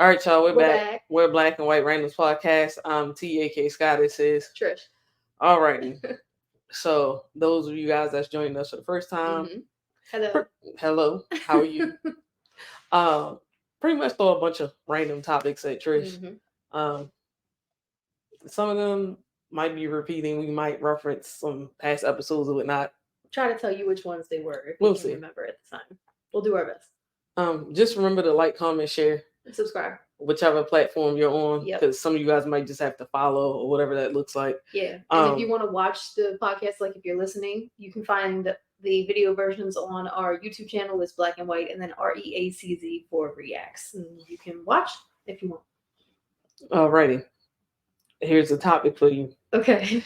All right, y'all, we're back. back. We're Black and White Randomz podcast. I'm T.A.K. Scott. This is Trish. All righty. So, those of you guys that's joining us for the first time, Hello. Hello. How are you? Pretty much throw a bunch of random topics at Trish. Some of them might be repeating. We might reference some past episodes or whatnot. Try to tell you which ones they were if We'll we can see. remember at the time. We'll do our best. Just remember to like, comment, share, and subscribe, whichever platform you're on, Yep. because some of you guys might just have to follow or whatever that looks like. Yeah. And if you want to watch the podcast, like if you're listening, you can find the video versions on our YouTube channel. It's Black and White, and then REACZ for reacts, and you can watch if you want. Alrighty. Here's a topic for you. Okay.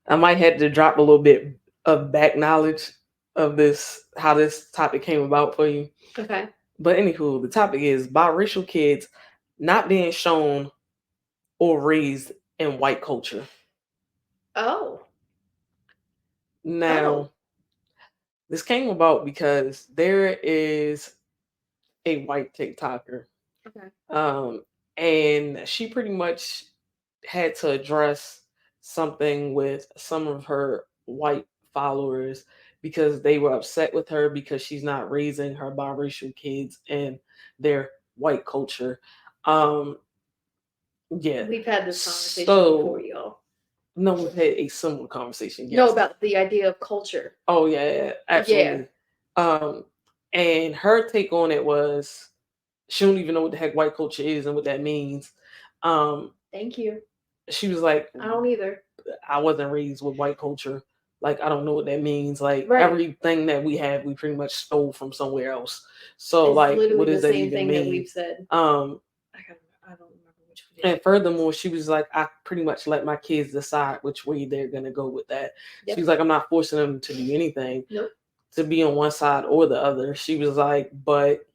I might have to drop a little bit of back knowledge of this, how this topic came about for you. Okay. But anywho, the topic is biracial kids not being shown or raised in white culture. Oh. Now, this came about because there is a white TikToker. Okay. And she pretty much had to address something with some of her white followers because they were upset with her because she's not raising her biracial kids in their white culture. Yeah. We've had this conversation before, y'all. No, we've had a similar conversation. Yes. No, about the idea of culture. Oh, yeah, absolutely. Yeah. And her take on it was she don't even know what the heck white culture is and what that means. Thank you. She was like, I don't either. I wasn't raised with white culture. Like, I don't know what that means. Like, everything that we have, we pretty much stole from somewhere else. So, it's like, what does that even mean? That we've said. I don't remember which one. And furthermore, she was like, I pretty much let my kids decide which way they're gonna go with that. Yep. She was like, I'm not forcing them to do anything. Nope. To be on one side or the other. She was like, but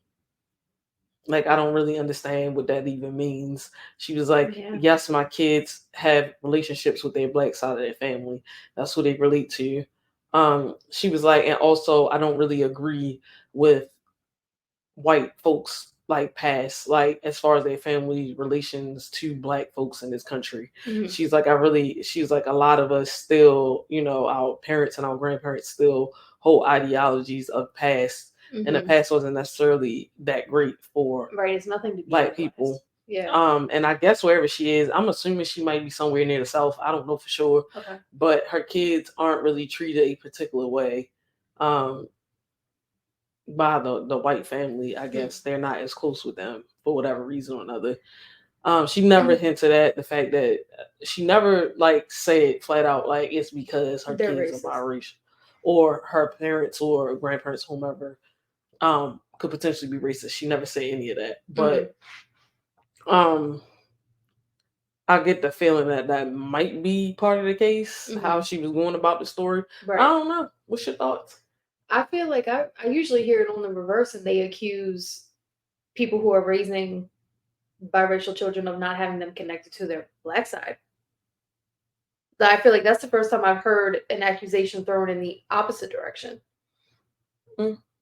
like, I don't really understand what that even means. She was like, yes, my kids have relationships with their black side of their family. That's who they relate to. She was like, and also I don't really agree with white folks like past, like as far as their family relations to black folks in this country. Mm-hmm. She's like, she's like, a lot of us still, our parents and our grandparents still hold ideologies of past. Mm-hmm. And the past wasn't necessarily that great for it's nothing to be black people. Yeah. And I guess wherever she is, I'm assuming she might be somewhere near the South. I don't know for sure. Okay. But her kids aren't really treated a particular way by the white family. I guess they're not as close with them for whatever reason or another. She never hinted at the fact that she never like said flat out like it's because her kids are biracial or her parents or grandparents, whomever, could potentially be racist. She never said any of that. But I get the feeling that might be part of the case, how she was going about the story. Right. I don't know. What's your thoughts? I feel like I usually hear it on the reverse, and they accuse people who are raising biracial children of not having them connected to their black side. I feel like that's the first time I've heard an accusation thrown in the opposite direction.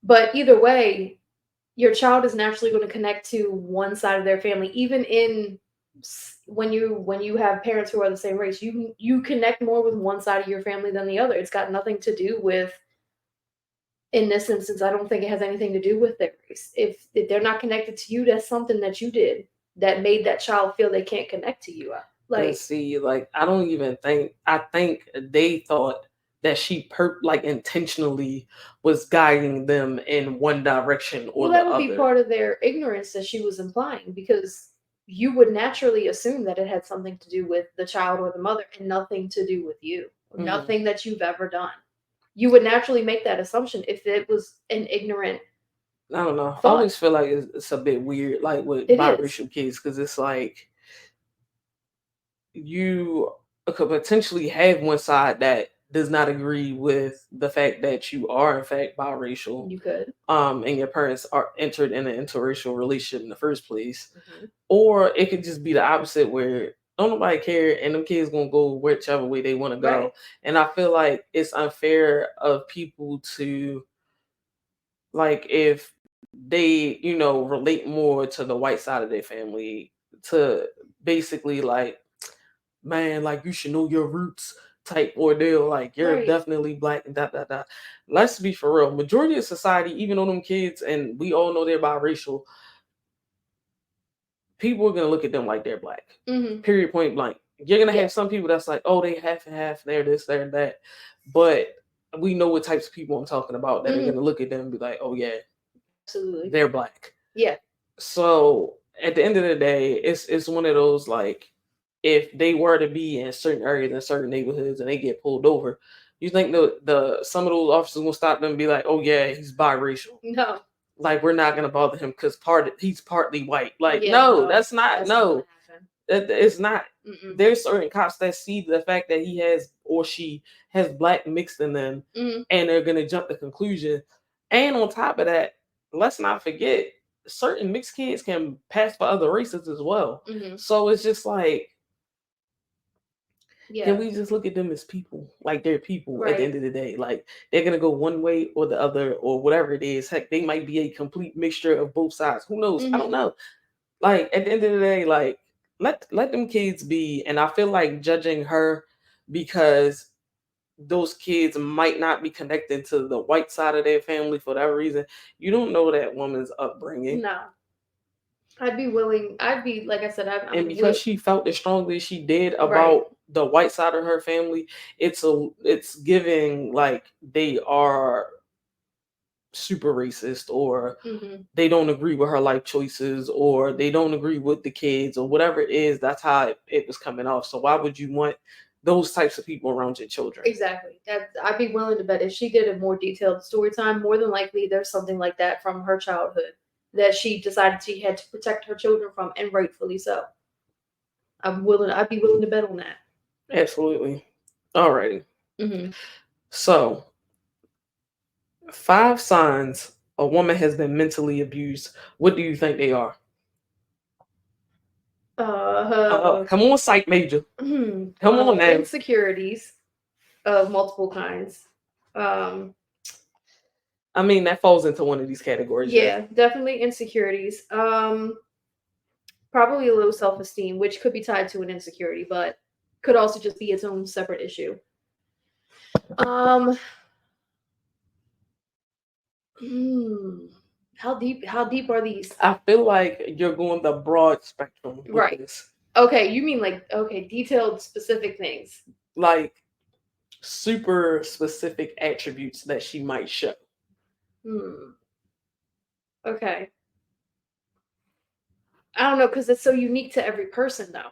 But either way, your child is naturally going to connect to one side of their family, even in when you have parents who are the same race. You connect more with one side of your family than the other. It's got nothing to do with, in this instance, I don't think it has anything to do with their race. If they're not connected to you, that's something that you did that made that child feel they can't connect to you. Like, see, like, I don't even think, I think they thought that she intentionally was guiding them in one direction or the other. Well, that would be part of their ignorance that she was implying, because you would naturally assume that it had something to do with the child or the mother and nothing to do with you. Nothing that you've ever done. You would naturally make that assumption if it was an ignorant I don't know. Thought. I always feel like it's a bit weird, like with biracial kids, because it's like you could potentially have one side that does not agree with the fact that you are in fact biracial. You could. And your parents are entered in an interracial relationship in the first place. Mm-hmm. Or it could just be the opposite, where don't nobody care and them kids gonna go whichever way they want to go. Right. And I feel like it's unfair of people to, like, if they, relate more to the white side of their family, to basically like, man, like you should know your roots type ordeal. Like you're Right. definitely black and that. Let's be for real. Majority of society, even on them kids, and we all know they're biracial, people are gonna look at them like they're black. Mm-hmm. Period. Point blank. You're gonna Yeah. have some people that's like, oh, they half and half, they're this, they're that. But we know what types of people I'm talking about that are gonna look at them and be like, oh yeah, Absolutely. they're black. Yeah. So at the end of the day, it's one of those like, if they were to be in certain areas in certain neighborhoods and they get pulled over, you think the some of those officers will stop them and be like, oh yeah, he's biracial. No. Like we're not gonna bother him because he's partly white. Like Yeah, no, that's not no. Not It's not. Mm-mm. There's certain cops that see the fact that he has or she has black mixed in them, and they're gonna jump to conclusion. And on top of that, let's not forget, certain mixed kids can pass for other races as well. So it's just like, can we just look at them as people? Like they're people at the end of the day. Like they're gonna go one way or the other or whatever it is. Heck, they might be a complete mixture of both sides. Who knows? I don't know. Like at the end of the day, like let them kids be. And I feel like judging her because those kids might not be connected to the white side of their family for that reason. You don't know that woman's upbringing. No. I'd be willing. I'd be, like I said, and because she felt as strongly as she did about the white side of her family, it's giving like they are super racist, or they don't agree with her life choices, or they don't agree with the kids, or whatever it is. That's how it was coming off. So why would you want those types of people around your children? Exactly. I'd be willing to bet if she did a more detailed story time, more than likely there's something like that from her childhood that she decided she had to protect her children from, and rightfully so. I'd be willing to bet on that. Absolutely. Alrighty. So 5 signs a woman has been mentally abused. What do you think they are? Come on, psych major. Come on now. Insecurities of multiple kinds. I mean, that falls into one of these categories. Yeah, definitely insecurities. Probably a low self-esteem, which could be tied to an insecurity, but could also just be its own separate issue. How deep are these? I feel like you're going the broad spectrum. Right. This. Okay, you mean like, detailed specific things. Like super specific attributes that she might show. Okay. I don't know, because it's so unique to every person, though.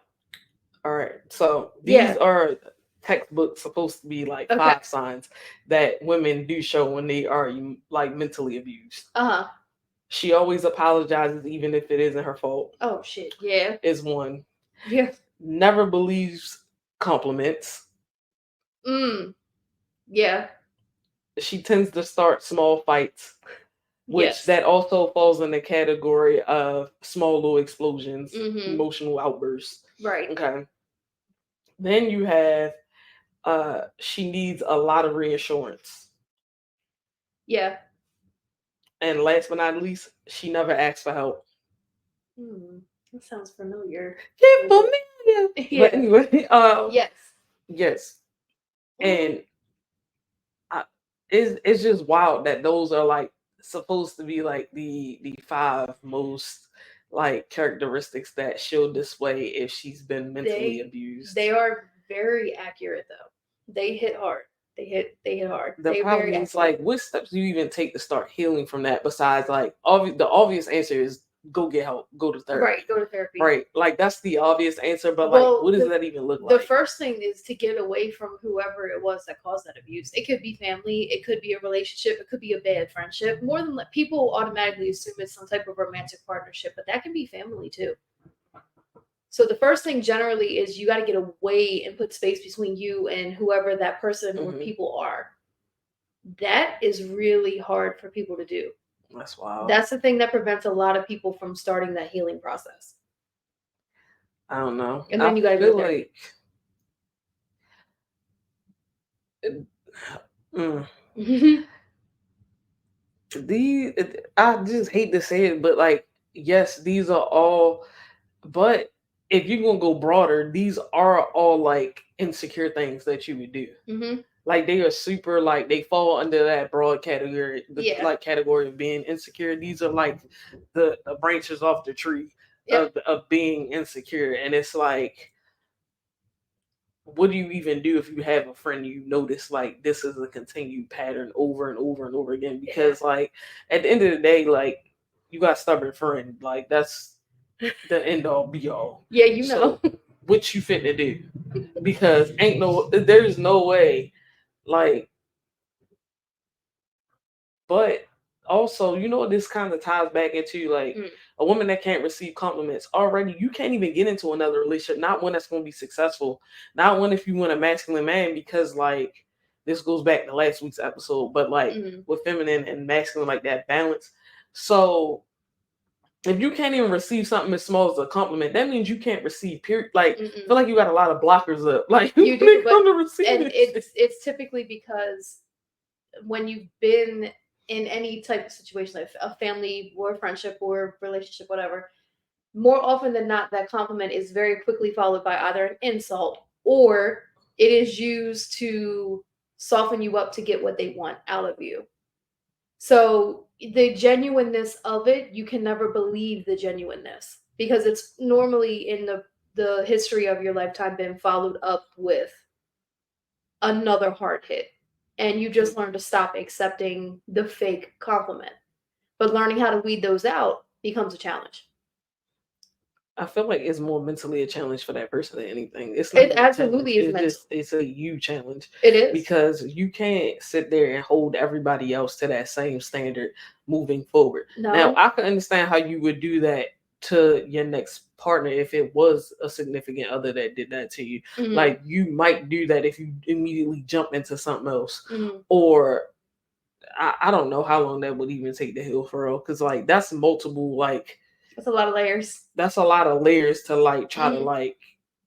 All right. So these are textbooks supposed to be like 5 signs that women do show when they are like mentally abused. She always apologizes even if it isn't her fault. Oh shit. Yeah. Is one. Yeah. Never believes compliments. Yeah. She tends to start small fights, which that also falls in the category of small little explosions, emotional outbursts. Right. Okay. Then you have she needs a lot of reassurance. Yeah. And last but not least, she never asks for help. That sounds familiar. Yeah, familiar. Yeah. But anyway, yes. And it's just wild that those are like supposed to be like the 5 most like characteristics that she'll display if she's been mentally abused. They are very accurate though. They hit hard. They hit hard. The problem is like, what steps do you even take to start healing from that? Besides, like, the obvious answer is go get help, go to therapy. Right, go to therapy. Right, like that's the obvious answer. But like, what does that even look like? The first thing is to get away from whoever it was that caused that abuse. It could be family, it could be a relationship, it could be a bad friendship. More than people automatically assume it's some type of romantic partnership, but that can be family too. So the first thing generally is you got to get away and put space between you and whoever that person or people are. That is really hard for people to do. That's wild. That's the thing that prevents a lot of people from starting that healing process. I don't know. And then you got to go there. these, I just hate to say it, but like, yes, these are all, but if you're gonna go broader, these are all like insecure things that you would do. Mm-hmm. Like they are super, like they fall under that broad category, the Yeah. like category of being insecure. These are like the branches off the tree Yep. of being insecure, and it's like, what do you even do if you have a friend you notice like this is a continued pattern over and over and over again? Because like at the end of the day, like you got a stubborn friend, like that's the end all be all. Yeah, you know. So what you fit to do? Because there's no way, like, but also, you know, this kind of ties back into like a woman that can't receive compliments already. You can't even get into another relationship, not one that's going to be successful, not one if you want a masculine man, because like this goes back to last week's episode, but like with feminine and masculine, like that balance. So if you can't even receive something as small as a compliment, that means you can't receive period. Like, I feel like you got a lot of blockers up. Like you do, but and it's typically because when you've been in any type of situation, like a family or a friendship or relationship, whatever, more often than not, that compliment is very quickly followed by either an insult or it is used to soften you up to get what they want out of you. So the genuineness of it, you can never believe the genuineness because it's normally in the history of your lifetime been followed up with another hard hit. And you just learn to stop accepting the fake compliment. But learning how to weed those out becomes a challenge. I feel like it's more mentally a challenge for that person than anything. It's not. It absolutely is mental. It's a huge challenge. It is because you can't sit there and hold everybody else to that same standard moving forward. No. Now, I can understand how you would do that to your next partner if it was a significant other that did that to you. Like you might do that if you immediately jump into something else, or I don't know how long that would even take to heal for real. Because like that's multiple like. That's a lot of layers. That's a lot of layers to like try to like,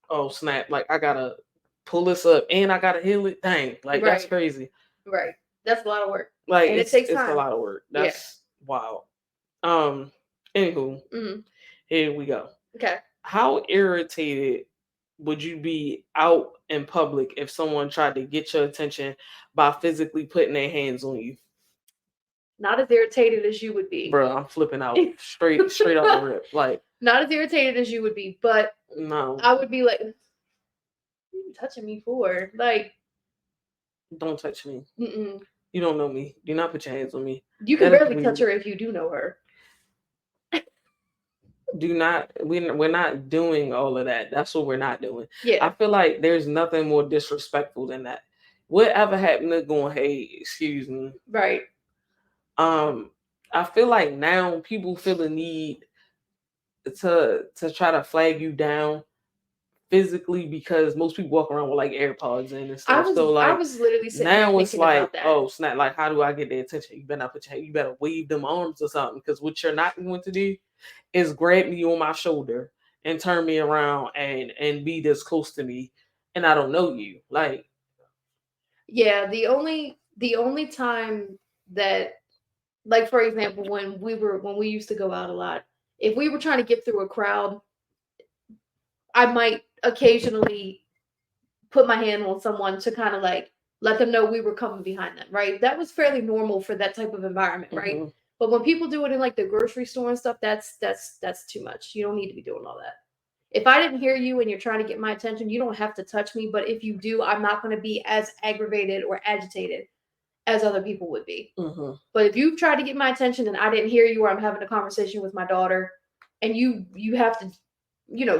oh snap, like I gotta pull this up and I gotta heal it. Dang, like that's crazy. Right. That's a lot of work. Like and it takes time. It's a lot of work. That's wild. Anywho, here we go. Okay. How irritated would you be out in public if someone tried to get your attention by physically putting their hands on you? Not as irritated as you would be. Bro, I'm flipping out straight off the rip. Like not as irritated as you would be, but no. I would be like, what are you touching me for? Like, don't touch me. You don't know me. Do not put your hands on me. You can barely touch her if you do know her. Do not. We're not doing all of that. That's what we're not doing. Yeah. I feel like there's nothing more disrespectful than that. Whatever happened to going, hey, excuse me. Right. I feel like now people feel the need to try to flag you down physically because most people walk around with like AirPods in and stuff. I was literally sitting now it's like, about that. oh snap! Like, how do I get their attention? You better not put your, you better wave them arms or something, because what you're not going to do is grab me on my shoulder and turn me around and be this close to me, and I don't know you. Like, yeah, the only time that, like for example, when we used to go out a lot, if we were trying to get through a crowd, I might occasionally put my hand on someone to kind of like let them know we were coming behind them, right? That was fairly normal for that type of environment, right? But when people do it in like the grocery store and stuff, that's too much. You don't need to be doing all that. If I didn't hear you and you're trying to get my attention, you don't have to touch me. But if you do, I'm not going to be as aggravated or agitated as other people would be. But if you try to get my attention and I didn't hear you, or I'm having a conversation with my daughter and you have to,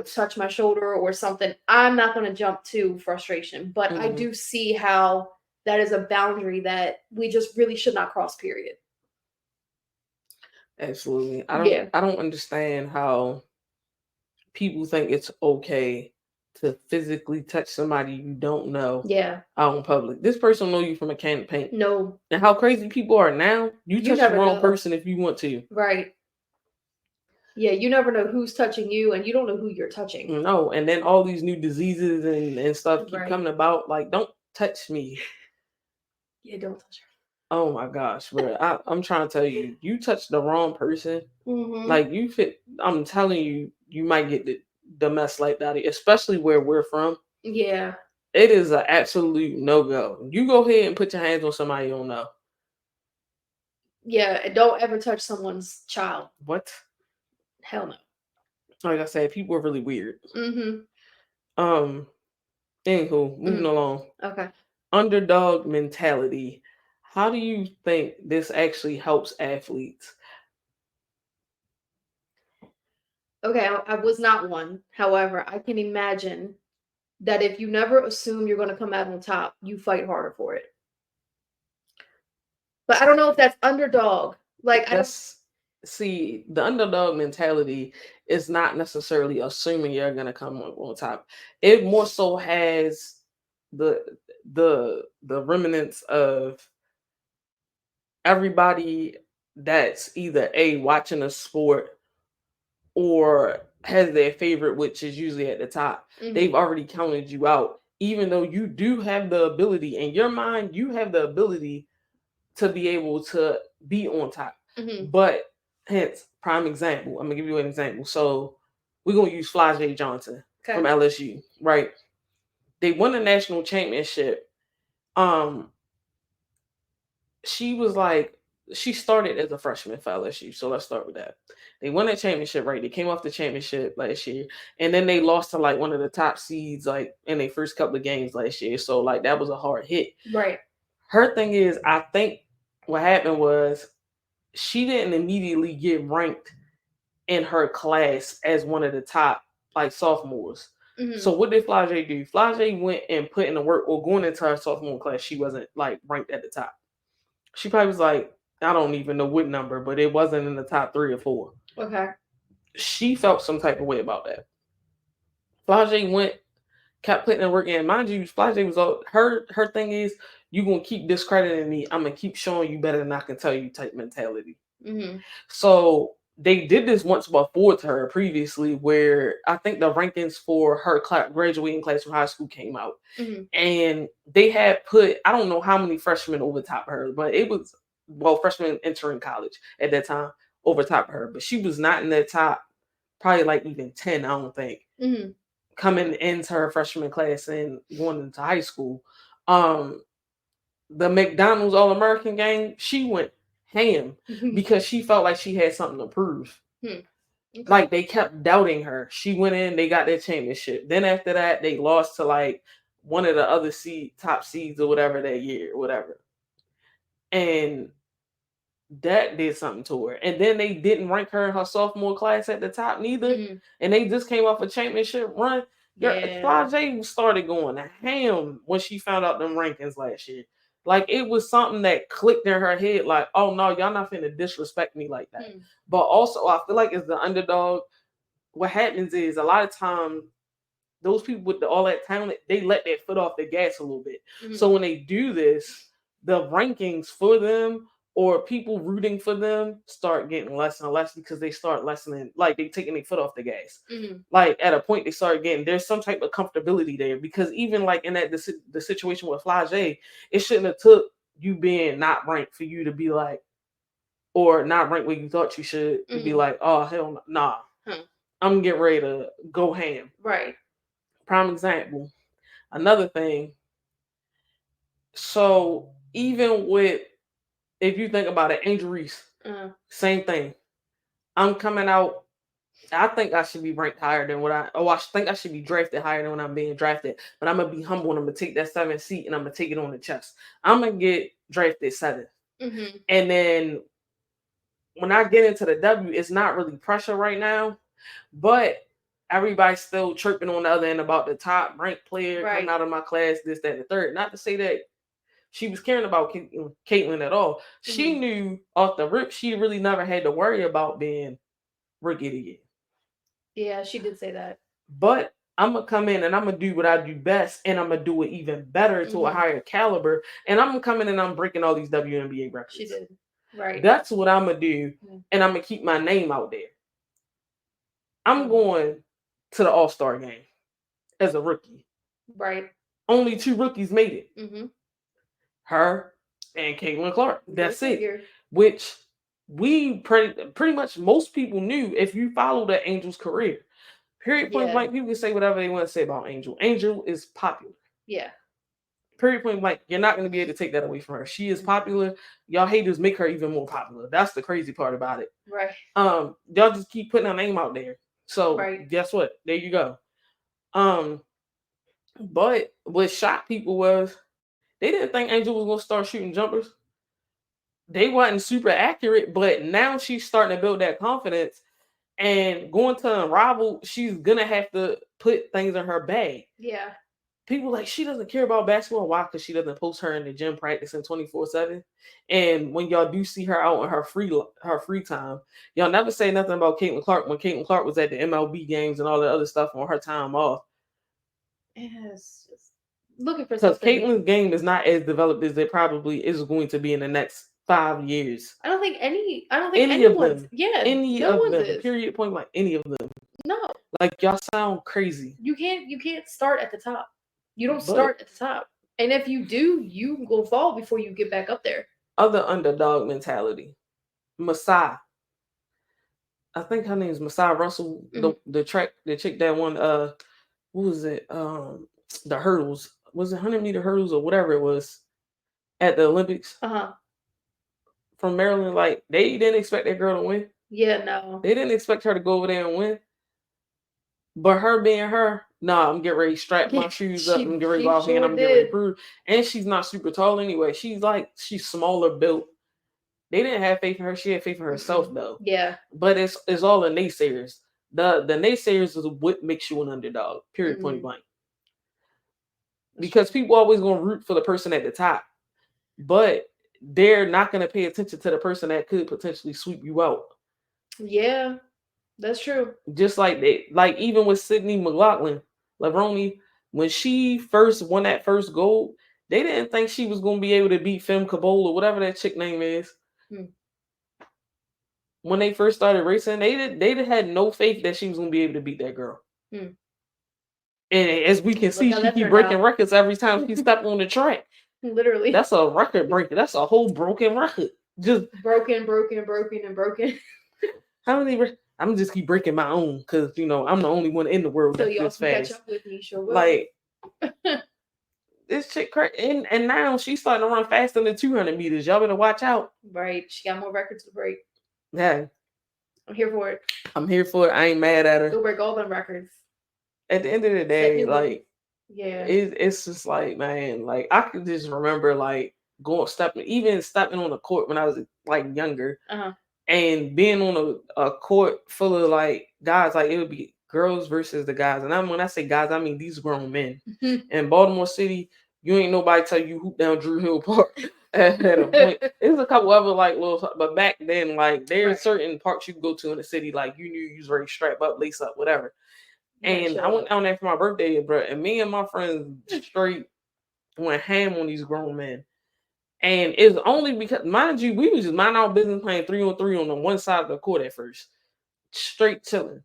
touch my shoulder or something, I'm not going to jump to frustration. But I do see how that is a boundary that we just really should not cross, period. Absolutely. I don't understand how people think it's okay to physically touch somebody you don't know out in public. This person know you from a can of paint. No. And how crazy people are now, you touch the wrong person if you want to. Right. Yeah, you never know who's touching you and you don't know who you're touching. No, and then all these new diseases and stuff keep coming about. Like, don't touch me. Yeah, don't touch her. Oh my gosh, bro. I'm trying to tell you, you touched the wrong person. Mm-hmm. Like you fit. I'm telling you, you might get the mess like that, especially where we're from. Yeah. It is an absolute no go. You go ahead and put your hands on somebody you don't know. Yeah, and don't ever touch someone's child. What? Hell no. Like I said, people are really weird. Mm-hmm. Anywho, moving along. Okay. Underdog mentality. How do you think this actually helps athletes? Okay, I was not one. However, I can imagine that if you never assume you're going to come out on top, you fight harder for it. But I don't know if that's underdog. Like, See, the underdog mentality is not necessarily assuming you're gonna come on top. It more so has the the remnants of everybody that's either watching a sport or has their favorite, which is usually at the top. They've already counted you out, even though you do have the ability in your mind. You have the ability to be able to be on top. But hence, prime example. I'm gonna give you an example. So we're gonna use Flajay Johnson from LSU, right? They won a national championship. She was like, she started as a freshman for LSU. So let's start with that. They won a championship, right? They came off the championship last year, and then they lost to like one of the top seeds, like in their first couple of games last year. So like that was a hard hit. Right. Her thing is, I think what happened was she didn't immediately get ranked in her class as one of the top like sophomores. So what did Flajay do? Flajay went and put in the work, or going into her sophomore class, she wasn't like ranked at the top. She probably was like, I don't even know what number, but it wasn't in the top 3 or 4. Okay. She felt some type of way about that. Flajay went, kept putting in work in. Mind you, Flajay was all, her thing is, you gonna keep discrediting me. I'm gonna keep showing you better than I can tell you type mentality. So they did this once before to her previously, where I think the rankings for her graduating class from high school came out, and they had put, I don't know how many freshmen over top of her, but it was, well, freshmen entering college at that time over top of her, but she was not in that top, probably like even 10, I don't think, coming into her freshman class and going into high school. The McDonald's All-American game, she went ham because she felt like she had something to prove. Okay. Like they kept doubting her. She went in, they got their championship. Then after that, they lost to like one of the other top seeds or whatever that year, or whatever. And that did something to her. And then they didn't rank her in her sophomore class at the top neither. And they just came off a championship run. Flajay started going ham when she found out them rankings last year. Like it was something that clicked in her head, like, oh no, y'all not finna disrespect me like that. But also I feel like as the underdog, what happens is a lot of times those people with all that talent, they let their foot off the gas a little bit. So when they do this, the rankings for them or people rooting for them start getting less and less because they start lessening, like they taking their foot off the gas. Like at a point they start getting, there's some type of comfortability there, because even like in that the situation with Flajay, it shouldn't have took you being not ranked for you to be like, or not ranked where you thought you should, to be like, oh hell no, nah, I'm getting ready to go ham. Right. Prime example. Another thing. So even with, if you think about it, Angel Reese, same thing. I'm coming out. I think I should be ranked higher than I think I should be drafted higher than when I'm being drafted. But I'm gonna be humble and I'm gonna take that 7th seat and I'm gonna take it on the chest. I'm gonna get drafted 7th, and then when I get into the W, it's not really pressure right now, but everybody's still chirping on the other end about the top ranked player coming out of my class, this, that, and the third. Not to say that she was caring about Caitlin at all. She knew off the rip she really never had to worry about being rookie of the year. Yeah, she did say that. But I'm going to come in and I'm going to do what I do best, and I'm going to do it even better to a higher caliber. And I'm going to come in and I'm breaking all these WNBA records. She did. Right. That's what I'm going to do. And I'm going to keep my name out there. I'm going to the All-Star game as a rookie. Right. Only 2 rookies made it. Her and Caitlin Clark. That's it. Which we pretty much most people knew if you follow the Angel's career. Period point blank, people can say whatever they want to say about Angel. Angel is popular. Yeah. Period point blank. You're not going to be able to take that away from her. She is popular. Y'all haters make her even more popular. That's the crazy part about it. Right. Y'all just keep putting her name out there. So guess what? There you go. But what shocked people was they didn't think Angel was going to start shooting jumpers. They wasn't super accurate, but now she's starting to build that confidence. And going to Unrivaled, she's going to have to put things in her bag. Yeah. People like, she doesn't care about basketball. Why? Because she doesn't post her in the gym practicing 24/7. And when y'all do see her out in her free time, y'all never say nothing about Caitlin Clark when Caitlin Clark was at the MLB games and all the other stuff on her time off. Yes. Looking for because Caitlin's game is not as developed as it probably is going to be in the next 5 years. I don't think any of them. Yeah, any of them. Is. Period. Point blank. Any of them. No. Like y'all sound crazy. You can't start at the top. You don't start at the top. And if you do, you will fall before you get back up there. Other underdog mentality. Masai. I think her name is Masai Russell. Mm-hmm. The chick that won what was it? The hurdles. Was it 100-meter hurdles or whatever it was at the Olympics? Uh-huh. From Maryland, like they didn't expect that girl to win. Yeah, no. They didn't expect her to go over there and win. But her being her, I'm getting ready to strap my shoes up and get ready to go out here and I'm getting ready to prove. And she's not super tall anyway. She's smaller built. They didn't have faith in her. She had faith in herself though. Yeah. But it's all the naysayers. The naysayers is what makes you an underdog. Period. Point blank. Because people always gonna root for the person at the top, but they're not gonna pay attention to the person that could potentially sweep you out. Yeah. That's true. Just like even with Sydney McLaughlin, Lavroni, when she first won that first gold, they didn't think she was going to be able to beat Femme Cabot or whatever that chick name is. When they first started racing, they had no faith that she was going to be able to beat that girl. And as we can see, she keep breaking records every time she stepped on the track. Literally. That's a record breaker. That's a whole broken record. Just broken. How many? I'm just keep breaking my own because I'm the only one in the world that's this fast. Catch up with me, sure will. Like this chick, and now she's starting to run faster than 200 meters. Y'all better watch out. Right, she got more records to break. Yeah, I'm here for it. I ain't mad at her. Go break all them records. At the end of the day, it's just like, man, like I could just remember like stepping on the court when I was like younger. Uh-huh. And being on a court full of like guys, like it would be girls versus the guys. And when I say guys, I mean these grown men. Mm-hmm. In Baltimore City, you ain't nobody tell you hoop down Drew Hill Park at a point. There's a couple other like little, but back then, like there's certain parks you can go to in the city, like you knew you was ready to strap up, lace up, whatever. And I went down there for my birthday, bro. And me and my friends straight went ham on these grown men. And it's only because, mind you, we was just mind our business playing 3-on-3 on the one side of the court at first. Straight chilling.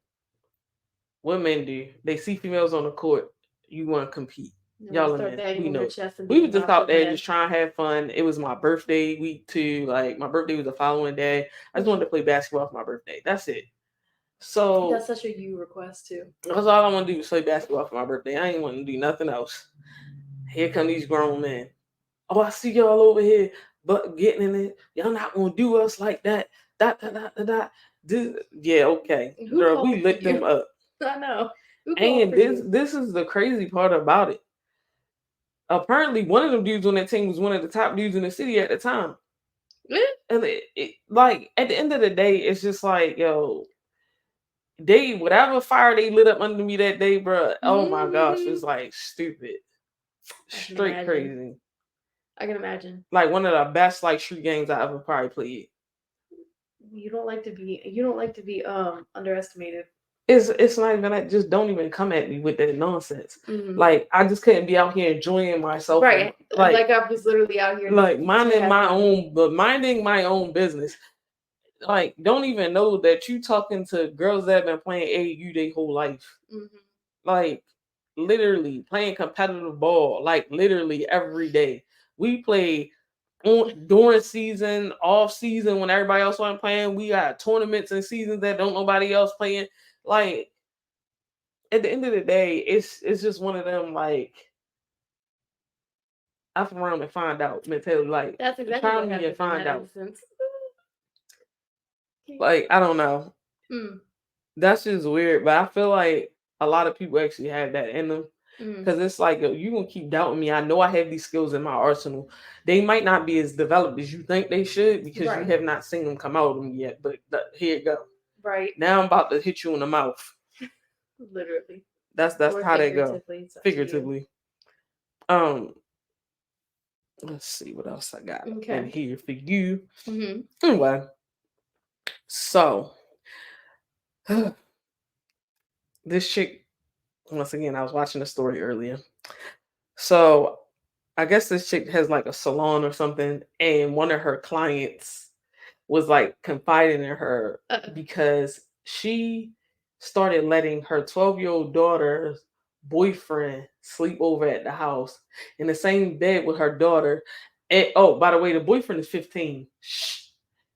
What men do? They see females on the court. You want to compete. Y'all are men. We know. We were just out there just trying to have fun. It was my birthday week too. Like my birthday was the following day. I just wanted to play basketball for my birthday. That's it. So that's such a you request too. That's all I want to do is play basketball for my birthday. I ain't want to do nothing else. Here come these grown men. Oh, I see y'all over here, but getting in it. Y'all not gonna do us like that. Yeah, okay. Girl, we lit them up. I know. And this is the crazy part about it. Apparently, one of them dudes on that team was one of the top dudes in the city at the time. And like at the end of the day, it's just like, yo, whatever fire they lit up under me that day, bro. Oh my gosh, it's like stupid, straight crazy. I can imagine. Like one of the best like street games I ever probably played. You don't like to be underestimated. It's not even that. Just don't even come at me with that nonsense. Mm-hmm. Like I just couldn't be out here enjoying myself. Right. Like I was literally out here. Like minding my own business. Like don't even know that you talking to girls that have been playing AAU their whole life. Mm-hmm. Like literally playing competitive ball. Like literally every day. We play during season, off season, when everybody else wasn't playing. We got tournaments and seasons that don't nobody else playing. Like at the end of the day, it's just one of them like F around and find out mentality. Like that's exactly try what me and happened in find that out. instance. Like I don't know. Mm. That's just weird, but I feel like a lot of people actually have that in them. Because it's like, you gonna keep doubting me. I know I have these skills in my arsenal. They might not be as developed as you think they should because you have not seen them come out of them yet. But here you go. Right. Now I'm about to hit you in the mouth. Literally. That's how they go. Figuratively. Let's see what else I got in here for you. Anyway, so this chick, once again, I was watching a story earlier. So I guess this chick has like a salon or something, and one of her clients was like confiding in her because she started letting her 12-year-old daughter's boyfriend sleep over at the house in the same bed with her daughter. And oh, by the way, the boyfriend is 15. Shh.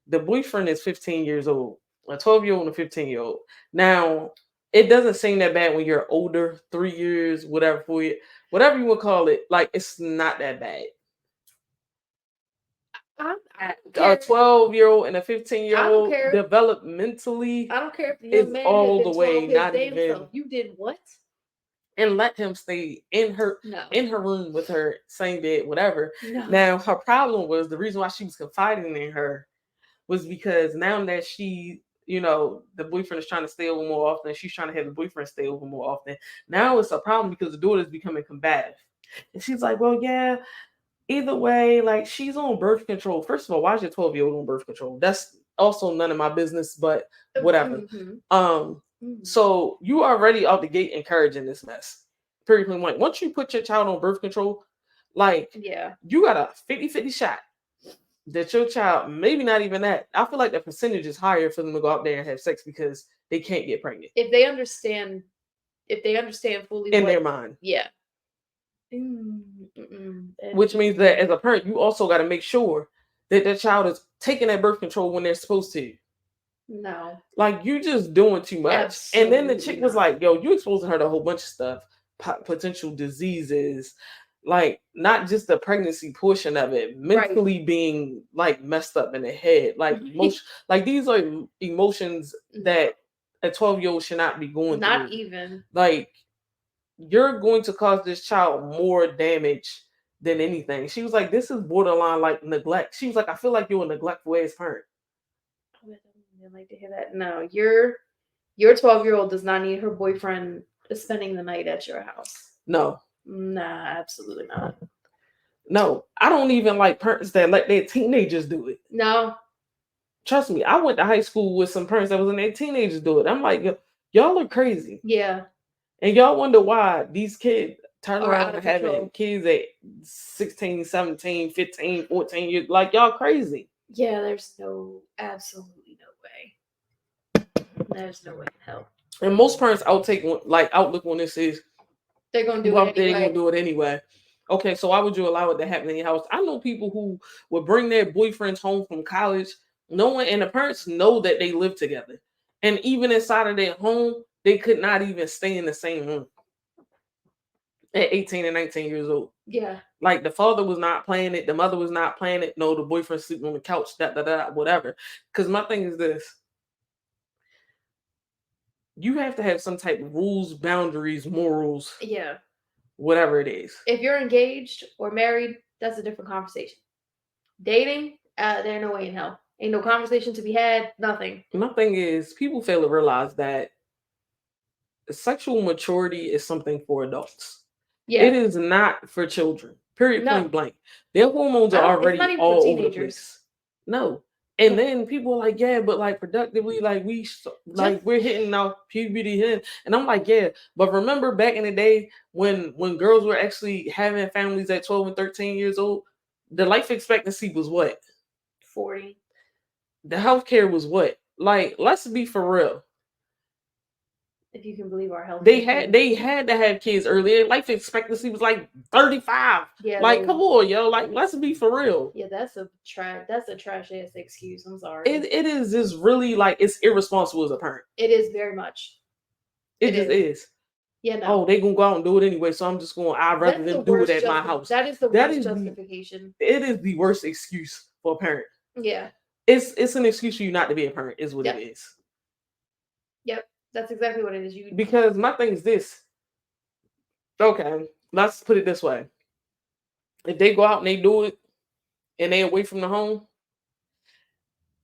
The boyfriend is 15 years old, a 12-year-old and a 15-year-old. Now, it doesn't seem that bad when you're older, 3 years, whatever, 4 years, whatever you would call it. Like, it's not that bad. A 12-year-old and a 15-year-old developmentally, I don't care if the young man all had been the way not even. even. You did what? And let him stay in her room with her, same bed, whatever. No. Now her problem was the reason why she was confiding in her was because now that she, the boyfriend is trying to stay over more often, she's trying to have the boyfriend stay over more often. Now it's a problem because the daughter is becoming combative, and she's like, "Well, yeah." Either way, like she's on birth control. First of all, why is your 12-year-old on birth control? That's also none of my business, but whatever. So you already out the gate encouraging this mess. Period. Point. Once you put your child on birth control, like you got a 50-50 shot that your child, maybe not even that. I feel like the percentage is higher for them to go out there and have sex because they can't get pregnant. If they understand fully in their mind. Yeah. Which means that as a parent, you also got to make sure that the child is taking that birth control when they're supposed to. No. Like, you just doing too much. Absolutely. And then the chick was like, yo, you exposing her to a whole bunch of stuff, potential diseases, like not just the pregnancy portion of it, mentally being like messed up in the head. Like like these are emotions that a 12-year-old should not be going through. Not even. Like, you're going to cause this child more damage than anything. She was like, this is borderline like neglect. She was like, I feel like you're a neglectful ass parent. I'd like to hear that. No, your 12-year-old does not need her boyfriend spending the night at your house. No. Nah, absolutely not. No, I don't even like parents that let their teenagers do it. No. Trust me, I went to high school with some parents that was letting their teenagers do it. I'm like, y'all are crazy. Yeah. And y'all wonder why these kids turn around and having kids at 16, 17, 15, 14 years. Like, y'all crazy. Yeah, there's absolutely no way. There's no way in hell. And most parents' outlook on this is they're gonna do it anyway. They're gonna do it anyway. Okay, so why would you allow it to happen in your house? I know people who would bring their boyfriends home from college, knowing, and the parents know that they live together. And even inside of their home, they could not even stay in the same room at 18 and 19 years old. Yeah. Like, the father was not playing it. The mother was not playing it. No, the boyfriend sleeping on the couch, whatever. Because my thing is this. You have to have some type of rules, boundaries, morals. Yeah. Whatever it is. If you're engaged or married, that's a different conversation. Dating, there's no way in hell. Ain't no conversation to be had, nothing. My thing is, people fail to realize that sexual maturity is something for adults. Yeah. It is not for children. Period. Point blank. Their hormones are already all over the place. No. And then people are like, yeah, but like productively, like we're hitting our puberty here. And I'm like, yeah, but remember back in the day when girls were actually having families at 12 and 13 years old, the life expectancy was what? 40. The healthcare was what? Like, let's be for real. If you can believe our health. They had to have kids early. Their life expectancy was like 35. Yeah, like, come on, yo. Like, let's be for real. Yeah, that's a trash ass excuse. I'm sorry. It is just really like it's irresponsible as a parent. It is very much. It just is. Yeah, no. Oh, they gonna go out and do it anyway, so I'm just going. I'd rather them do it at my house. That is the worst justification. It is the worst excuse for a parent. Yeah. It's an excuse for you not to be a parent. Is what it is. Yep, that's exactly what it is. Because my thing is this. Okay, let's put it this way. If they go out and they do it, and they away from the home,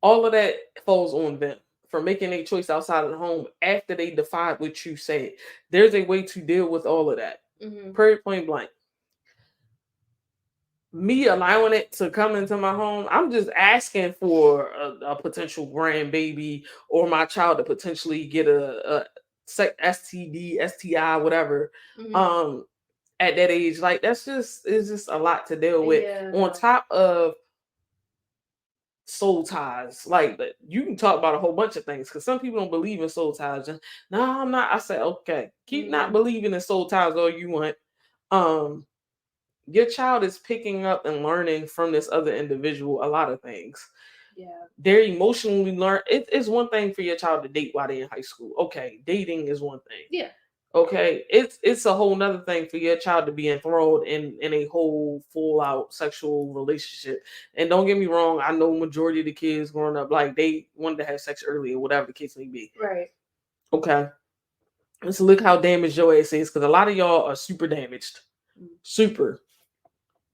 all of that falls on them for making a choice outside of the home after they defied what you said. There's a way to deal with all of that. Period, point blank. Me allowing it to come into my home, I'm just asking for a potential grandbaby or my child to potentially get a STD, STI, whatever. At that age, like it's just a lot to deal with. Yeah. On top of soul ties, like you can talk about a whole bunch of things because some people don't believe in soul ties. No, I'm not. I said, okay, keep not believing in soul ties all you want. Your child is picking up and learning from this other individual a lot of things. Yeah, they're emotionally learn. It's one thing for your child to date while they're in high school. Okay, dating is one thing. Yeah. Okay, it's a whole nother thing for your child to be enthralled in a whole full out sexual relationship. And don't get me wrong, I know majority of the kids growing up like they wanted to have sex early or whatever the case may be. Right. Okay. Let's look how damaged your ass is because a lot of y'all are super damaged. Super.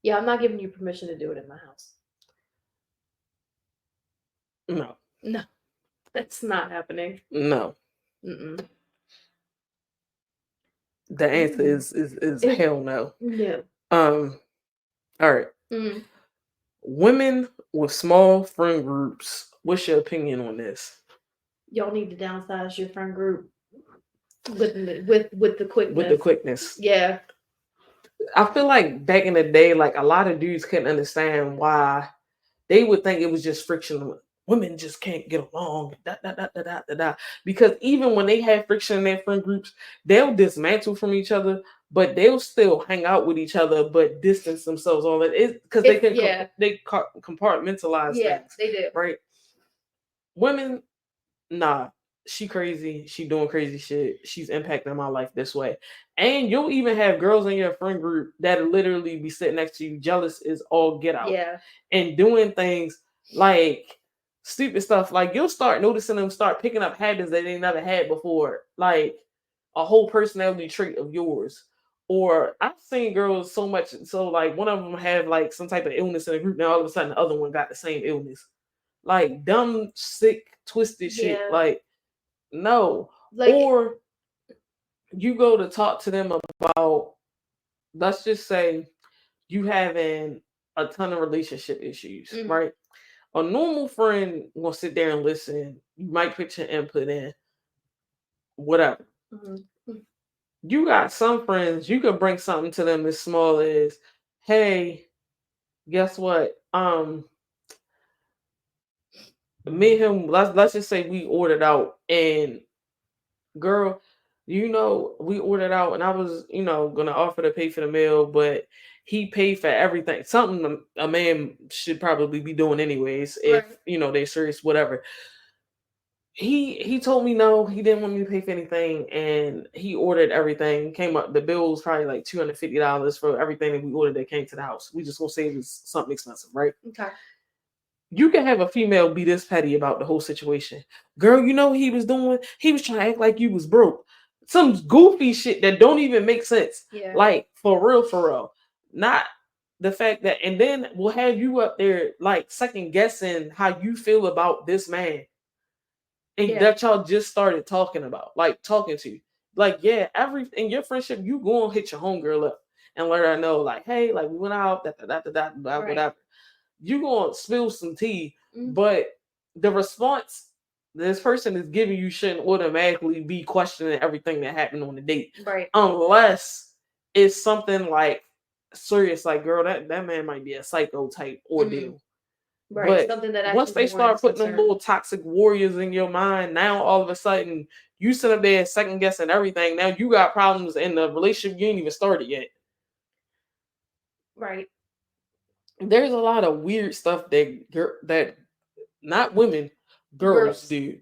Yeah, I'm not giving you permission to do it in my house. No, that's not happening. No. The answer is hell no. No. All right. Women with small friend groups. What's your opinion on this? Y'all need to downsize your friend group with the quickness. With the quickness. Yeah. I feel like back in the day, like a lot of dudes couldn't understand why they would think it was just friction. Women just can't get along. Because even when they have friction in their friend groups, they'll dismantle from each other, but they'll still hang out with each other, but distance themselves. All that is because they can they compartmentalize. Yeah, things, they do. Right? Women, nah. She crazy. She doing crazy shit. She's impacting my life this way. And you'll even have girls in your friend group that literally be sitting next to you, jealous as all get out. Yeah. And doing things like stupid stuff. Like you'll start noticing them start picking up habits that they never had before. Like a whole personality trait of yours. Or I've seen girls so much. So like one of them have like some type of illness in the group. Now all of a sudden the other one got the same illness. Like dumb, sick, twisted shit. Like no. Like, or you go to talk to them about, let's just say you having a ton of relationship issues, right? A normal friend will sit there and listen. You might put your input in, whatever. You got some friends, you could bring something to them as small as, hey, guess what? Me and him, let's just say we ordered out, and girl, we ordered out and I was, gonna offer to pay for the meal, but he paid for everything. Something a man should probably be doing anyways, if they're serious, whatever. He told me no, he didn't want me to pay for anything, and he ordered everything. Came up, the bill was probably like $250 for everything that we ordered that came to the house. We just gonna say it was something expensive, right? Okay. You can have a female be this petty about the whole situation. Girl, you know what he was doing? He was trying to act like you was broke. Some goofy shit that don't even make sense. Yeah. Like, for real. Not the fact that, and then we'll have you up there, like, second guessing how you feel about this man. And that y'all just started talking to. Like, yeah, in your friendship, you go and hit your homegirl up and let her know, like, hey, like, we went out, whatever. You gonna spill some tea, but the response this person is giving you shouldn't automatically be questioning everything that happened on the date, right? Unless it's something like serious, like girl, that man might be a psycho type ordeal. Right. But Something that once actually they start warrants putting them concern. little toxic warriors in your mind, now all of a sudden you sit up there second guessing everything. Now you got problems in the relationship you ain't even started yet. Right. There's a lot of weird stuff that not women, girls do.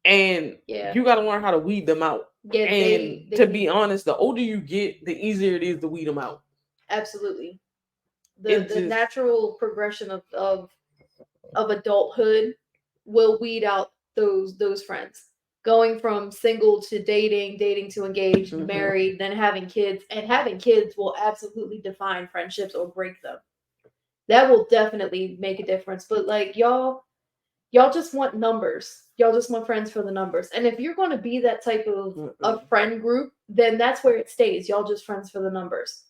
And Yeah. you got to learn how to weed them out. Yeah. And They to be honest, the older you get, the easier it is to weed them out. absolutely. It The just natural progression of adulthood will weed out those friends. Going from single to dating, dating to engaged, married, then having kids, and having kids will absolutely define friendships or break them. That will definitely make a difference. But like y'all just want numbers. Y'all just want friends for the numbers. And if you're going to be that type of a friend group, then that's where it stays. Y'all just friends for the numbers.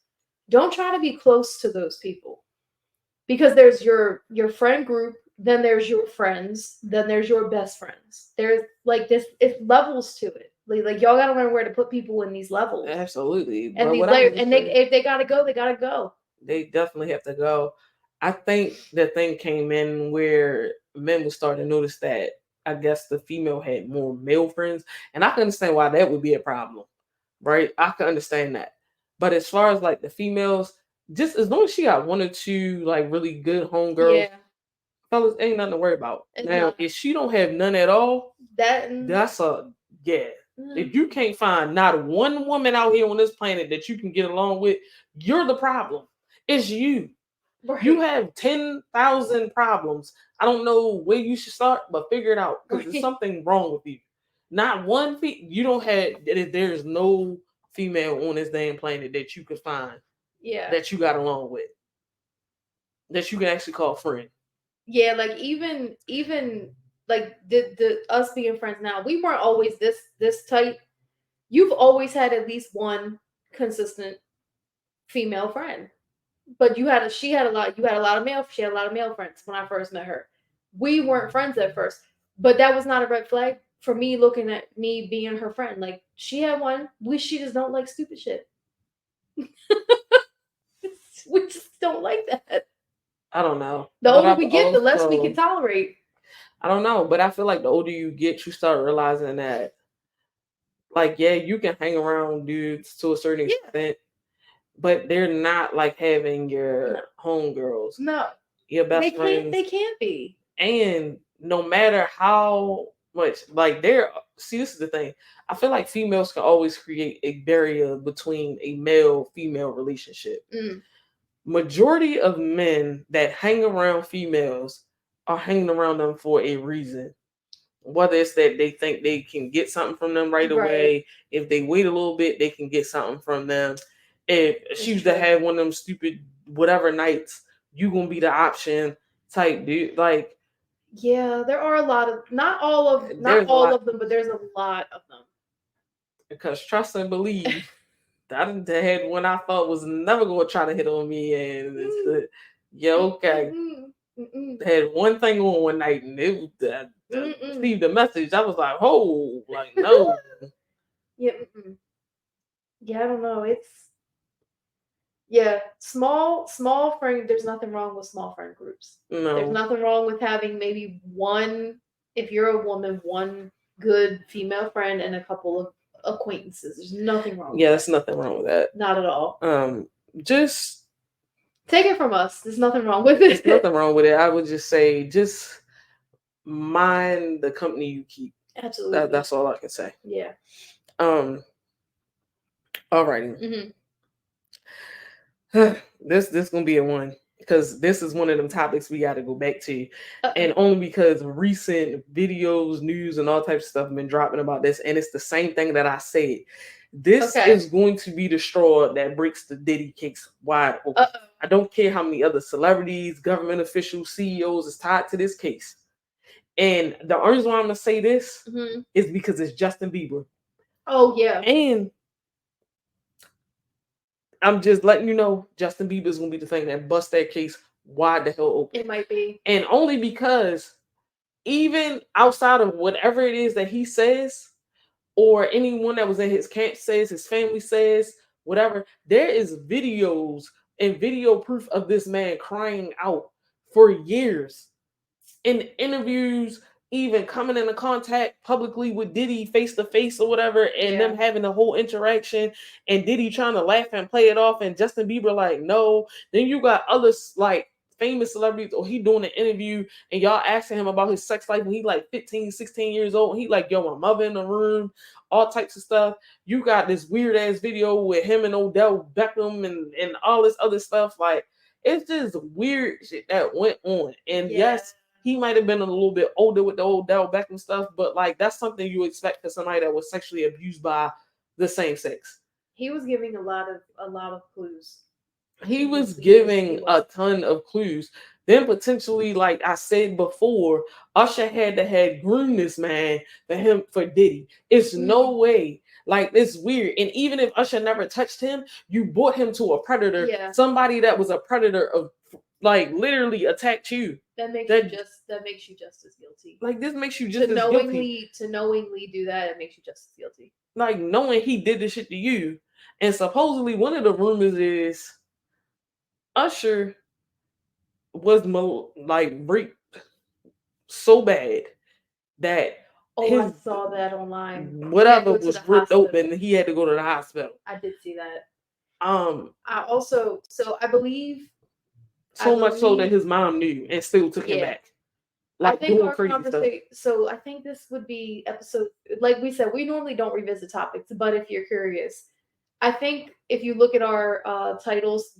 Don't try to be close to those people. Because there's your friend group, then there's your friends, then there's your best friends. There's like this, it's levels to it. Like y'all got to learn where to put people in these levels. Absolutely. And these layers, and if they got to go, they got to go. They definitely have to go. I think the thing came in where men would start to notice that I guess the female had more male friends, and I can understand why that would be a problem, right? I can understand that. But as far as like the females, just as long as she got one or two like really good homegirls, fellas, ain't nothing to worry about. Now, if she don't have none at all, that's a yeah. If you can't find not one woman out here on this planet that you can get along with, you're the problem. It's you. Right. You have 10,000 problems. I don't know where you should start, but figure it out because there's something wrong with you. Not one you don't have. There's no female on this damn planet that you could find. Yeah. That you got along with. That you can actually call friend. Yeah, like even like the us being friends now, we weren't always this tight. You've always had at least one consistent female friend. But you had a she had a lot you had a lot of male she had a lot of male friends when I first met her. We weren't friends at first, but that was not a red flag for me looking at me being her friend. Like she had one, she just don't like stupid shit. We just don't like that. I don't know. The older we get, the less we can tolerate. I don't know, but I feel like the older you get, you start realizing that, like, yeah, you can hang around dudes to a certain extent, but they're not like having your homegirls. No. Your best friends. They can't be. And no matter how much, like, see, this is the thing. I feel like females can always create a barrier between a male-female relationship. Majority of men that hang around females are hanging around them for a reason. Whether it's that they think they can get something from them right away. If they wait a little bit, they can get something from them. If she used to have one of them stupid whatever nights, you gonna be the option type dude. Like, yeah, there are a lot of not all of them, but there's a lot of them. Because trust and believe, I had one I thought was never gonna try to hit on me, and okay. Had one thing on one night, and it received a message. I was like, "Oh, like no." Yeah, yeah. I don't know. It's small friend. There's nothing wrong with small friend groups. No, there's nothing wrong with having maybe one. If you're a woman, one good female friend and a couple of acquaintances. There's nothing wrong. Yeah, there's nothing wrong with that. Not at all. Just take it from us. There's nothing wrong with it. There's nothing wrong with it. I would just say, just mind the company you keep. Absolutely. That's all I can say. Yeah. Alrighty. This gonna be a one because this is one of them topics we got to go back to, and only because recent videos, news, and all types of stuff have been dropping about this, and it's the same thing that I said. This is going to be the straw that breaks the Diddy case wide open. I don't care how many other celebrities, government officials, CEOs is tied to this case. And the only reason why I'm going to say this is because it's Justin Bieber. Oh, yeah. And I'm just letting you know, Justin Bieber is going to be the thing that busts that case wide the hell open. It might be. And only because even outside of whatever it is that he says, or anyone that was in his camp says, his family says, whatever, there is videos and video proof of this man crying out for years in interviews, even coming into contact publicly with Diddy face to face or whatever, and them having the whole interaction, and Diddy trying to laugh and play it off, and Justin Bieber like, no. Then you got others like famous celebrities, or he doing an interview and y'all asking him about his sex life when he like 15, 16 years old. He like, yo, my mother in the room, all types of stuff. You got this weird ass video with him and Odell Beckham and all this other stuff. Like, it's just weird shit that went on. And yes, he might have been a little bit older with the Odell Beckham stuff, but like that's something you expect for somebody that was sexually abused by the same sex. He was giving a lot of clues. He was giving a ton of clues. Then potentially, like I said before, Usher had to have groomed this man for Diddy. It's no way. Like, it's weird. And even if Usher never touched him, you brought him to a predator. Yeah. Somebody that was a predator of like literally attacked you. That makes you just as guilty. Like, this makes you just as guilty. To knowingly do that, it makes you just as guilty. Like, knowing he did this shit to you. And supposedly one of the rumors is Usher was like raped so bad that I saw that online. Whatever was ripped open, he had to go to the hospital. I did see that. I believe so much so that his mom knew and still took him back. Like, I think our conversation. So I think this would be episode. Like we said, we normally don't revisit topics, but if you're curious, I think if you look at our titles,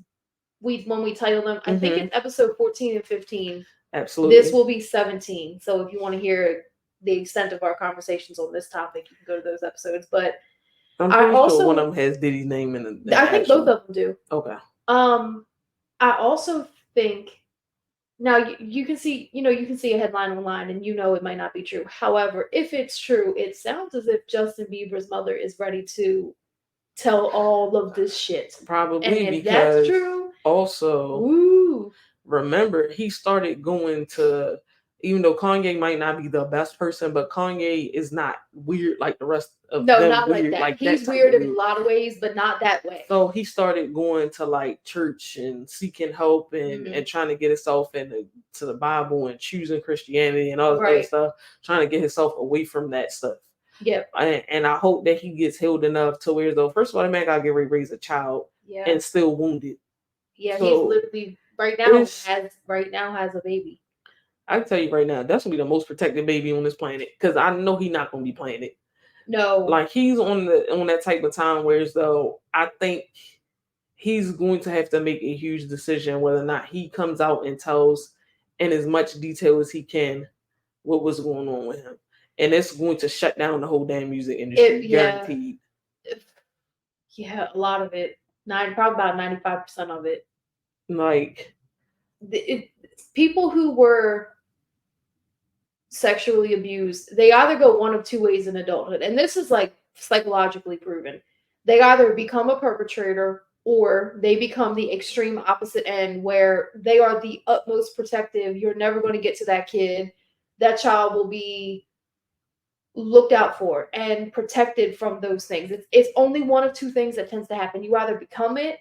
when we title them, I think it's episode 14 and 15. Absolutely. This will be 17. So if you want to hear the extent of our conversations on this topic, you can go to those episodes. But I'm pretty sure one of them has Diddy's name in it. I think both of them do. Okay. I also think now you can see a headline online and it might not be true. However, if it's true, it sounds as if Justin Bieber's mother is ready to tell all of this shit. Probably, and if that's true. Also, remember, he started going to, even though Kanye might not be the best person, but Kanye is not weird like the rest of them. No, not like that. Like, he's weird in a lot of ways, but not that way. So he started going to like church and seeking help and trying to get himself into the Bible and choosing Christianity and all this other stuff, trying to get himself away from that stuff. Yep. And I hope that he gets healed enough to where, though, first of all, the man gotta get ready to raise a child and still wounded. Yeah, so he's literally right now has a baby. I can tell you right now, that's gonna be the most protected baby on this planet, because I know he's not gonna be playing it. No, like he's on that type of time where, though, I think he's going to have to make a huge decision whether or not he comes out and tells in as much detail as he can what was going on with him, and it's going to shut down the whole damn music industry, guaranteed. Yeah, a lot of it. Probably about 95% of it. Like, people who were sexually abused, they either go one of two ways in adulthood, and this is like psychologically proven. They either become a perpetrator or they become the extreme opposite end, where they are the utmost protective. You're never going to get to that kid. That child will be looked out for and protected from those things. It's only one of two things that tends to happen. You either become it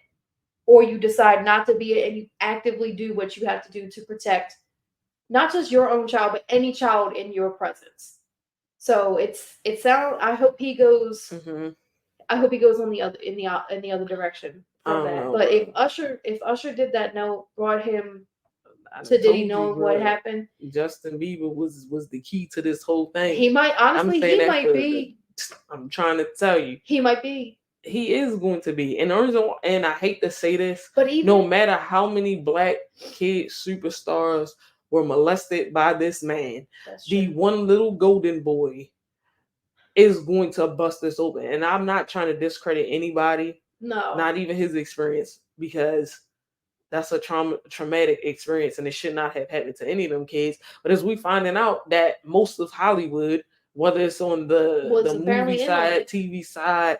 or you decide not to be it, and you actively do what you have to do to protect not just your own child, but any child in your presence. So I hope he goes. I hope he goes on the other direction from that. Know. But if Usher did that, brought him to Diddy knowing what happened. Justin Bieber was the key to this whole thing. He might be. I'm trying to tell you, he might be. He is going to be. And I hate to say this, but no matter how many black kid superstars were molested by this man, the one little golden boy is going to bust this open. And I'm not trying to discredit anybody, not even his experience, because that's a traumatic experience, and it should not have happened to any of them kids. But as we finding out that most of Hollywood, whether it's on the movie side, TV side,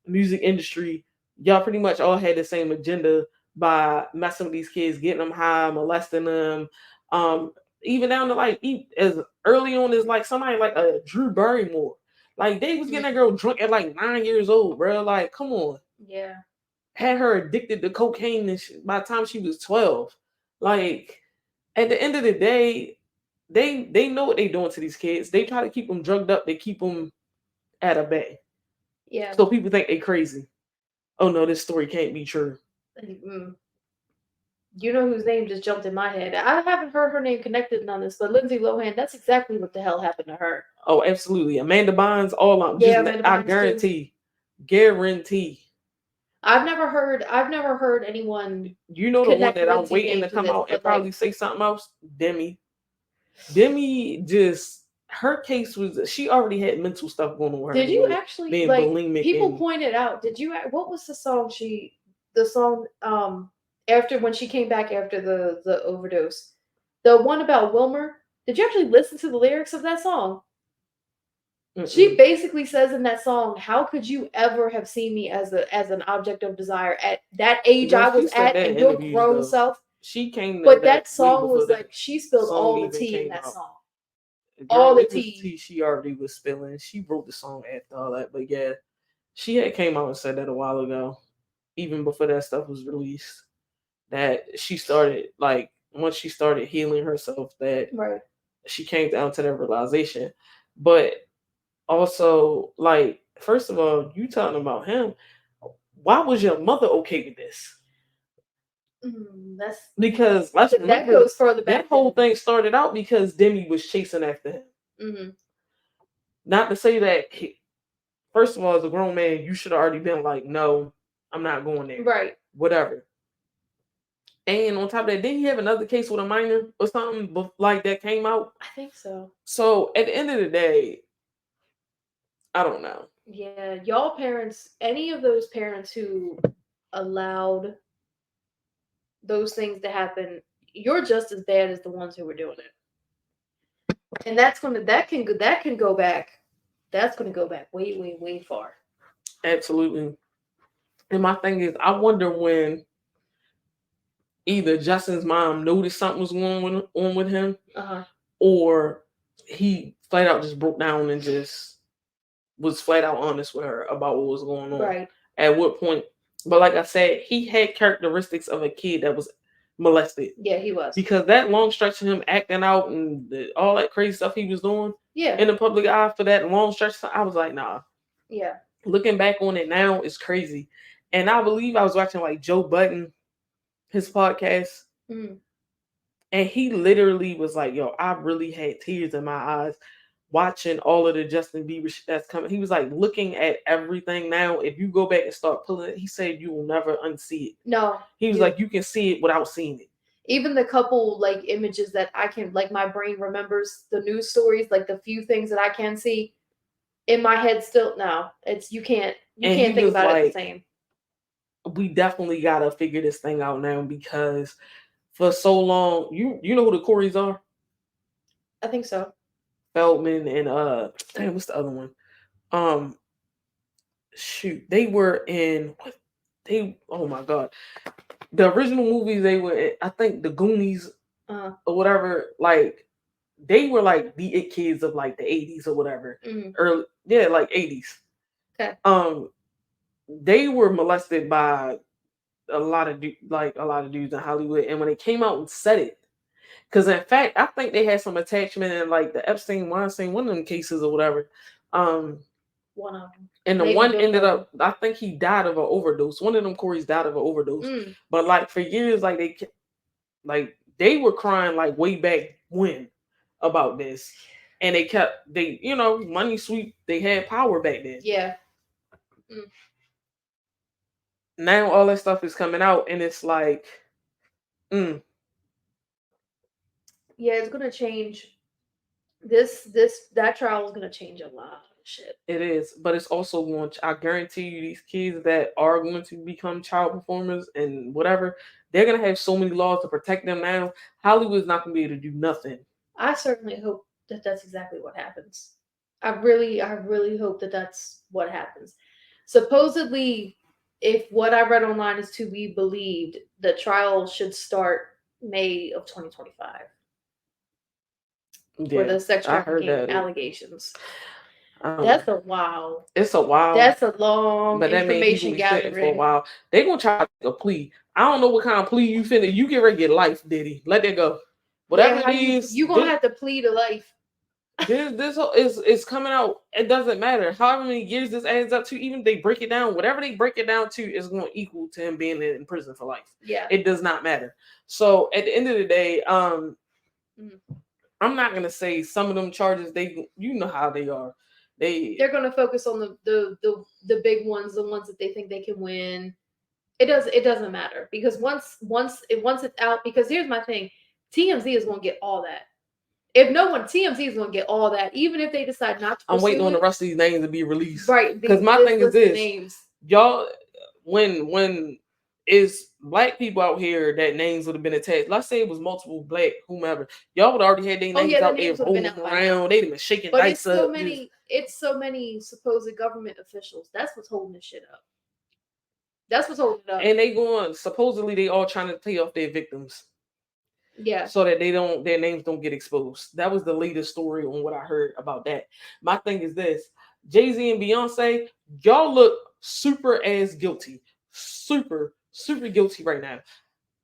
music industry, y'all pretty much all had the same agenda by messing with these kids, getting them high, molesting them. Even down to like as early on as like somebody like a Drew Barrymore. Like, they was getting that girl drunk at like 9 years old, bro. Like, come on. Yeah. Had her addicted to cocaine and by the time she was 12. Like, at the end of the day, they know what they're doing to these kids. They try to keep them drugged up. They keep them at a bay. Yeah. So people think they crazy. Oh no, this story can't be true. You know whose name just jumped in my head? I haven't heard her name connected on this, but Lindsay Lohan. That's exactly what the hell happened to her. Oh, absolutely. Amanda Bynes, all on. Yeah, Amanda Bynes I guarantee. I've never heard anyone. You know the one connect that I'm Lindsay waiting name to to come this, out and but, probably like, say something else? Demi just her case was she already had mental stuff going on with her. Did you actually being like bulimic people and pointed out? What was the song after when she came back after the overdose, the one about Wilmer? Did you actually listen to the lyrics of that song? She basically says in that song, "How could you ever have seen me as an object of desire at that age No, I she was said at that in and your interviews, grown though. self?" She came to But that that way song before was that like she spilled song all the even tea in came that out. song. Girl, All the it was tea. she already was spilling. She wrote the song after all that, but yeah, she had came out and said that a while ago, even before that stuff was released. That she started like once she started healing herself, that Right. she came down to that realization. But also, like, first of all, you talking about him. Why was your mother okay with this? That's Because let's that remember goes further back. that whole thing started out because Demi was chasing after him. Mm-hmm. Not to say that first of all, as a grown man, you should have already been like, no, I'm not going there. Right. Whatever. And on top of that, didn't he have another case with a minor or something like that came out? I think so. So at the end of the day, I don't know. Yeah, y'all parents, any of those parents who allowed those things to happen, you're just as bad as the ones who were doing it. And that can go back. That's gonna go back way, way, way far. Absolutely. And my thing is, I wonder when either Justin's mom noticed something was going on with him, or he flat out just broke down and just was flat out honest with her about what was going on. Right. At what point? But like I said, he had characteristics of a kid that was molested. Yeah, he was. Because that long stretch of him acting out and all that crazy stuff he was doing Yeah. in the public eye for that long stretch, I was like, nah. Yeah. Looking back on it now, it's crazy. And I believe I was watching like Joe Budden, his podcast. And he literally was like, yo, I really had tears in my eyes watching all of the Justin Bieber shit that's coming. He was like looking at everything now. If you go back and start pulling it, he said you will never unsee it. No. He was like, you can see it without seeing it. Even the couple like images that I can, like, my brain remembers the news stories, like the few things that I can see in my head still. No, it's you can't think about it the same. We definitely gotta figure this thing out now, because for so long, you know who the Coreys are? I think so. Feldman and damn, what's the other one? Shoot, they were in oh my god, the original movies they were in, I think the Goonies or whatever. Like they were like the it kids of like the 80s or whatever. Early, yeah, like 80s. Okay. They were molested by a lot of dudes in Hollywood, and when they came out and said it, because in fact I think they had some attachment in like the Epstein Weinstein, one of them cases or whatever. One of them. And the maybe one ended up, I think he died of an overdose. One of them Coreys died of an overdose. But like for years, like they were crying like way back when about this, and they money sweep. They had power back then. Yeah. Now all that stuff is coming out, and it's like, Yeah, it's gonna change. That trial is gonna change a lot of shit. It is, but it's also going to, I guarantee you, these kids that are going to become child performers and whatever, they're gonna have so many laws to protect them now. Hollywood's not gonna be able to do nothing. I certainly hope that that's exactly what happens. I really hope that that's what happens. Supposedly, if what I read online is to be believed, the trial should start May of 2025. For the sex trafficking allegations. That's a wow. It's a wow. That's a long information gathering. For a while. They're gonna try to take a plea. I don't know what kind of plea you finna. You get ready to get life, Diddy. Let that go. Whatever it is, you're gonna have to plead a life. This is coming out. It doesn't matter however many years this adds up to. Even if they break it down, whatever they break it down to is going to equal to him being in prison for life. Yeah, it does not matter. So at the end of the day, I'm not gonna say some of them charges. You know how they are. They're gonna focus on the big ones, the ones that they think they can win. It doesn't matter because once it's out. Because here's my thing, TMZ is gonna get all that. If no one, TMZ is going to get all that, even if they decide not to. I'm waiting on the rest of these names to be released. Right. Because my thing is this. Names. Y'all, when is black people out here that names would have been attached, let's say it was multiple black, whomever, y'all would already had their names out there rolling around. They'd been shaking dice up. It's so many supposed government officials. That's what's holding this shit up. That's what's holding it up. And supposedly they all trying to pay off their victims. Yeah. So that their names don't get exposed. That was the latest story on what I heard about that. My thing is this: Jay-Z and Beyonce, y'all look super as guilty. Super, super guilty right now.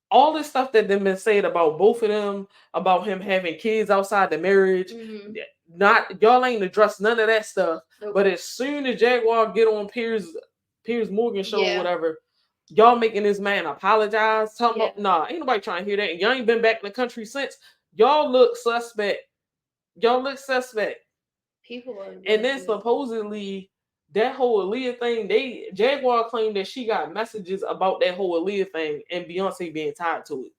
All this stuff that they've been saying about both of them, about him having kids outside the marriage, y'all ain't addressed none of that stuff. Okay. But as soon as Jaguar get on Piers Morgan show or whatever, y'all making this man apologize. Talking about, nah, ain't nobody trying to hear that. And y'all ain't been back in the country since. Y'all look suspect. People are. And then supposedly that whole Aaliyah thing, Jaguar claimed that she got messages about that whole Aaliyah thing and Beyonce being tied to it.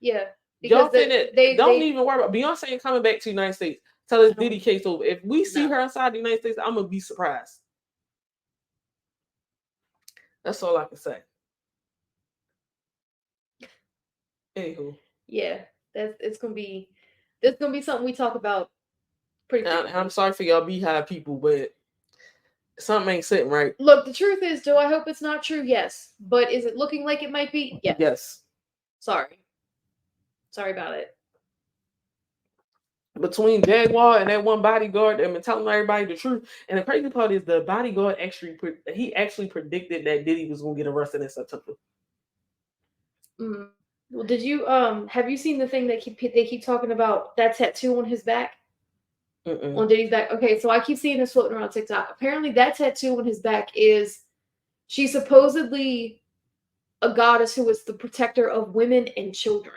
Yeah. Y'all don't even worry about Beyonce ain't coming back to the United States. Tell this Diddy case over. If we see her outside the United States, I'm gonna be surprised. That's all I can say. Anywho. Yeah, it's gonna be something we talk about pretty quickly. I'm sorry for y'all Beehive people, but something ain't sitting right. Look, the truth is, do I hope it's not true? Yes. But is it looking like it might be? Yes. Yes. Sorry about it. Between Jaguar and that one bodyguard, they've been telling everybody the truth. And the crazy part is the bodyguard actually predicted that Diddy was gonna get arrested in September. Well, did you have you seen the thing that they keep talking about that tattoo on his back? On Diddy's back. Okay, so I keep seeing this floating around TikTok. Apparently, that tattoo on his back she's supposedly a goddess who is the protector of women and children.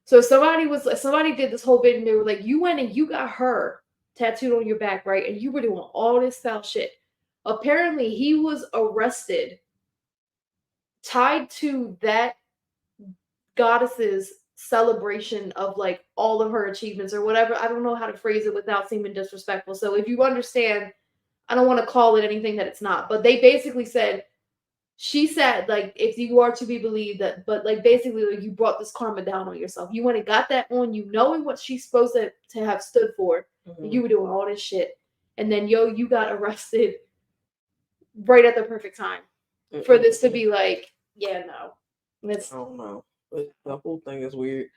So somebody did this whole bit and they were like, you went and you got her tattooed on your back, right? And you were doing all this foul shit. Apparently, he was arrested tied to that goddess's celebration of like all of her achievements or whatever. I don't know how to phrase it without seeming disrespectful. So if you understand, I don't want to call it anything that it's not, but they basically said, she said, like, if you are to be believed that, but like basically like, you brought this karma down on yourself. You went and got that on you, knowing what she's supposed to have stood for. And you were doing all this shit. And then you got arrested right at the perfect time for this to be like, yeah, no. I don't know. The whole thing is weird.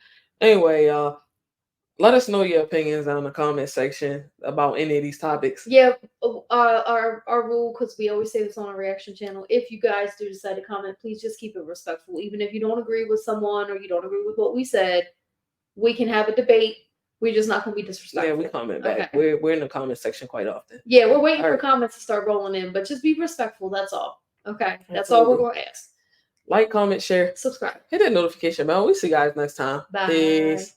Anyway, y'all, let us know your opinions down in the comment section about any of these topics. Yeah, our rule, because we always say this on our reaction channel, if you guys do decide to comment, please just keep it respectful. Even if you don't agree with someone or you don't agree with what we said, we can have a debate. We're just not going to be disrespectful. Yeah, we comment back. Okay. We're in the comment section quite often. Yeah, we're waiting for comments to start rolling in, but just be respectful. That's all. Okay, that's all we're going to ask. Like, comment, share, subscribe, hit that notification bell. We'll see you guys next time. Bye. Peace.